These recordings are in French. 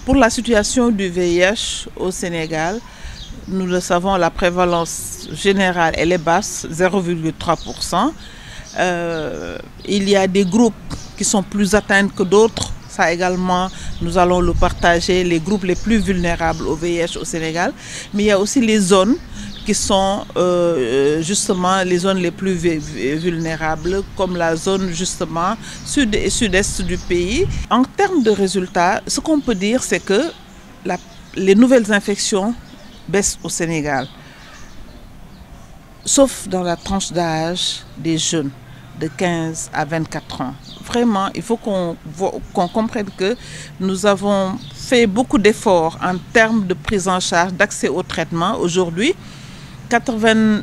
Pour la situation du VIH au Sénégal, nous le savons, la prévalence générale elle est basse, 0,3%. Il y a des groupes qui sont plus atteints que d'autres. Ça également, nous allons le partager, les groupes les plus vulnérables au VIH au Sénégal. Mais il y a aussi les zones qui sont justement les zones les plus vulnérables, comme la zone justement sud et sud-est du pays. En termes de résultats, ce qu'on peut dire, c'est que les nouvelles infections baissent au Sénégal, sauf dans la tranche d'âge des jeunes de 15 à 24 ans. Vraiment, il faut qu'on comprenne que nous avons fait beaucoup d'efforts en termes de prise en charge, d'accès au traitement. Aujourd'hui, 91%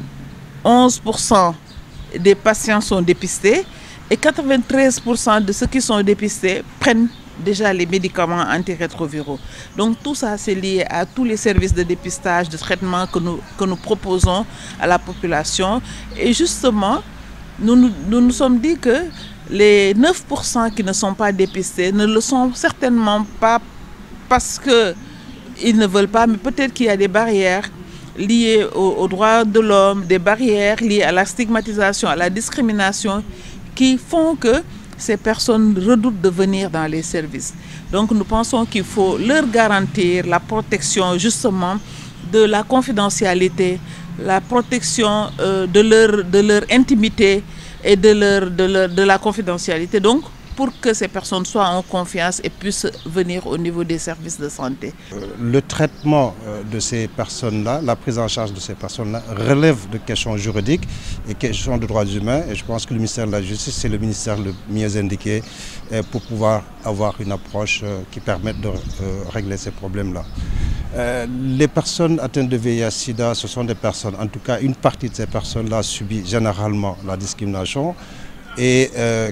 des patients sont dépistés et 93% de ceux qui sont dépistés prennent déjà les médicaments antirétroviraux. Donc tout ça, c'est lié à tous les services de dépistage, de traitement que nous proposons à la population. Et justement, nous nous sommes dit que les 9% qui ne sont pas dépistés ne le sont certainement pas parce qu'ils ne veulent pas, mais peut-être qu'il y a des barrières liées aux droits de l'homme, des barrières liées à la stigmatisation, à la discrimination, qui font que ces personnes redoutent de venir dans les services. Donc nous pensons qu'il faut leur garantir la protection justement de la confidentialité, la protection de leur intimité et de la confidentialité. Donc pour que ces personnes soient en confiance et puissent venir au niveau des services de santé. Le traitement de ces personnes-là, la prise en charge de ces personnes-là relève de questions juridiques et questions de droits humains. Et je pense que le ministère de la Justice, c'est le ministère le mieux indiqué pour pouvoir avoir une approche qui permette de régler ces problèmes-là. Les personnes atteintes de VIH-Sida, ce sont des personnes, en tout cas une partie de ces personnes-là subit généralement la discrimination. Et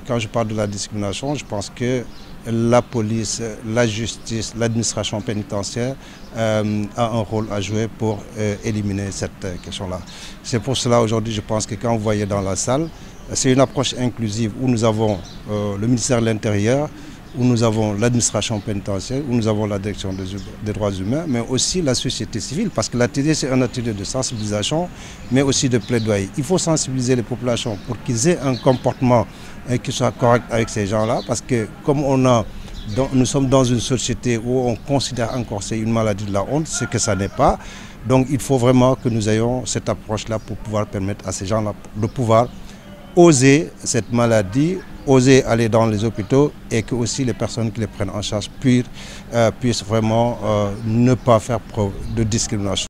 quand je parle de la discrimination, je pense que la police, la justice, l'administration pénitentiaire a un rôle à jouer pour éliminer cette question-là. C'est pour cela aujourd'hui, je pense que quand vous voyez dans la salle, c'est une approche inclusive où nous avons le ministère de l'Intérieur, où nous avons l'administration pénitentiaire, où nous avons la direction des droits humains, mais aussi la société civile, parce que l'atelier, c'est un atelier de sensibilisation, mais aussi de plaidoyer. Il faut sensibiliser les populations pour qu'ils aient un comportement qui soit correct avec ces gens-là, parce que comme nous sommes dans une société où on considère encore que c'est une maladie de la honte, ce que ça n'est pas. Donc il faut vraiment que nous ayons cette approche-là pour pouvoir permettre à ces gens-là de pouvoir oser cette maladie, oser aller dans les hôpitaux et que aussi les personnes qui les prennent en charge puissent vraiment ne pas faire preuve de discrimination.